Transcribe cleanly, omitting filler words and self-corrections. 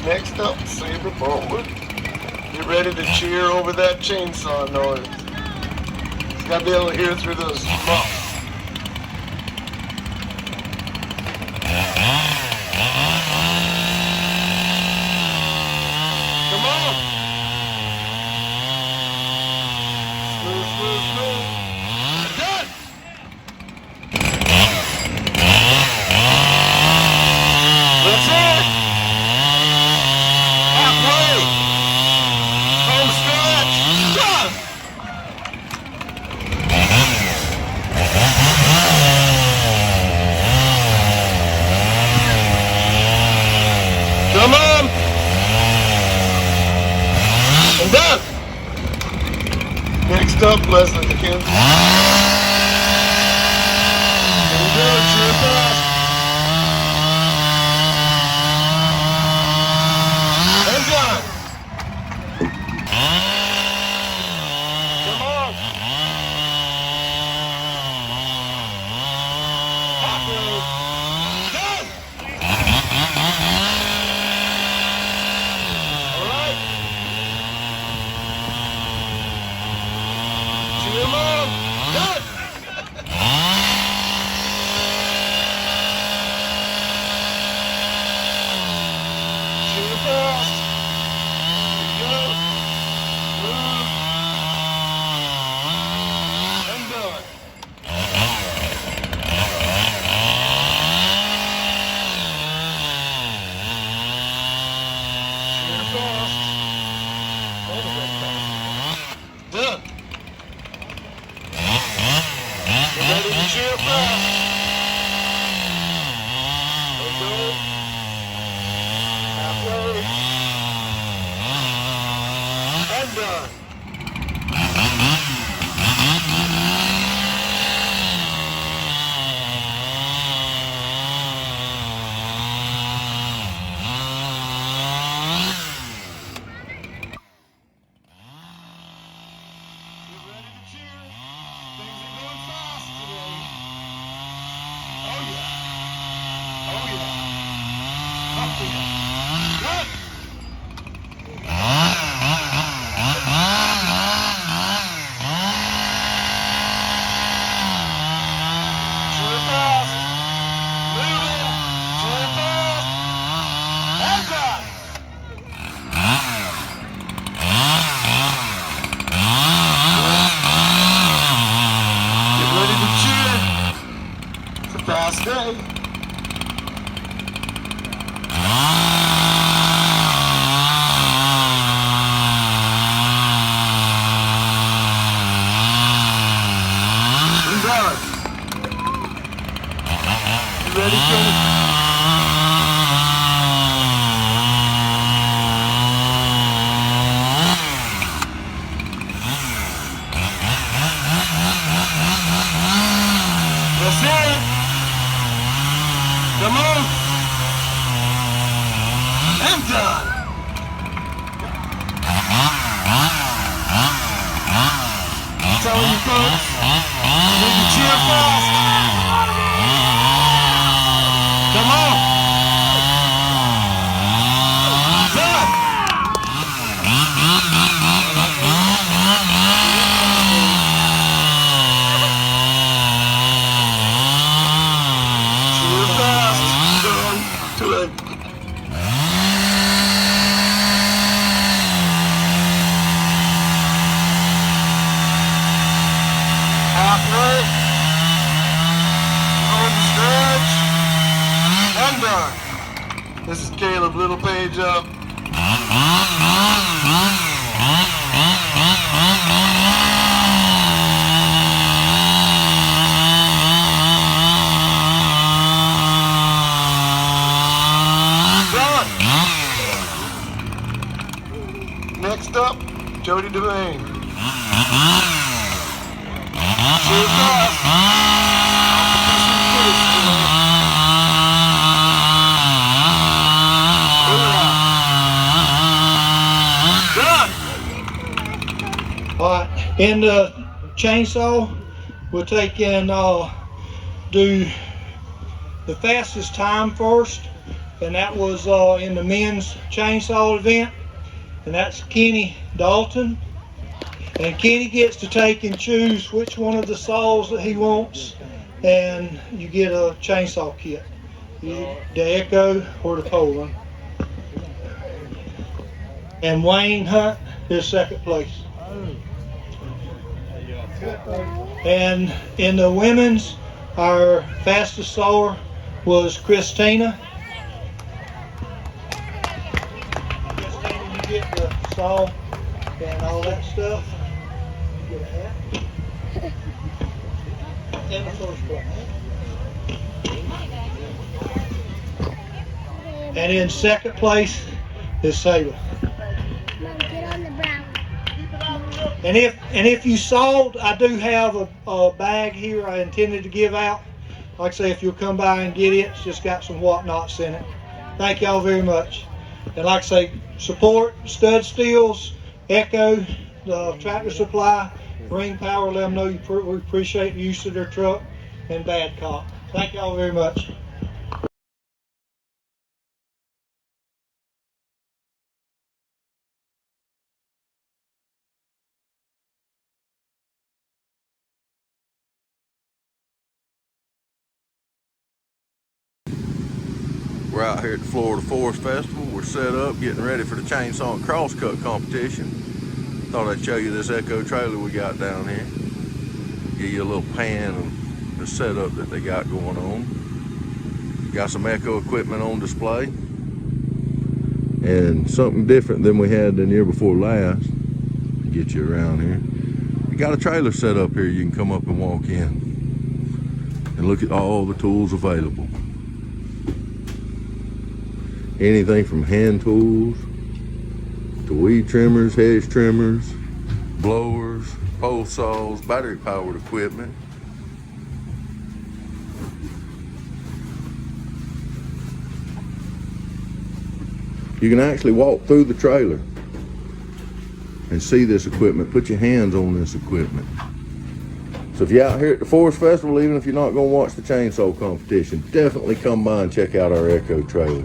Next up, Saber Forward. Get ready to cheer over that chainsaw noise. It's got to be able to hear through those muffs. Come on! Smooth, smooth, smooth. Done! That's it! Halfway! Home stretch! Done! Come on! And done! Next up, Leslie McKenzie. Here we go, cheer fast. And done! Come on! Halfway. Done! All right. Cheer 'em on. Done! Cheer fast. Here we go. Move. And done. Cheer fast. All the way fast. Done. Get ready to cheer fast. Okay. Halfway. And done. Get ready to cheer. Things are going fast today. Oh yeah. Oh yeah. Oh yeah. Good. Cheer fast. Move it. Cheer fast. And done. Get ready to cheer. It's a fast day. And done. You ready, Kenny? That's it. Come on. And done. Telling you folks, you need to cheer fast. Come on. Done. Cheer fast. Done. Too late. Halfway. Home stretch. And done. This is Caleb Littlepage up. Done. Next up, Jody Devane. Cheer fast. Alright, in the chainsaw, we'll take and do the fastest time first, and that was in the men's chainsaw event, and that's Kenny Dalton. And Kenny gets to take and choose which one of the saws that he wants, and you get a chainsaw kit, the Echo or the Poland. And Wayne Hunt is second place. And in the women's, our fastest sawer was Christina. Christina, you get the saw and all that stuff. You get a hat. And the first place. And in second place is Sable. And if you sawed, I do have a bag here I intended to give out. Like I say, if you'll come by and get it, it's just got some whatnots in it. Thank y'all very much. And like I say, support Stud Steels, Echo, the Tractor Supply, Ring Power. Let them know we appreciate the use of their truck, and Bad Cop. Thank y'all very much. We're out here at the Florida Forest Festival. We're set up, getting ready for the chainsaw and crosscut competition. Thought I'd show you this Echo trailer we got down here. Give you a little pan of the setup that they got going on. Got some Echo equipment on display. And something different than we had the year before last. Get you around here. We got a trailer set up here you can come up and walk in. And look at all the tools available. Anything from hand tools to weed trimmers, hedge trimmers, blowers, pole saws, battery powered equipment. You can actually walk through the trailer and see this equipment, put your hands on this equipment. So if you're out here at the Forest Festival, even if you're not going to watch the chainsaw competition, definitely come by and check out our Echo trailer.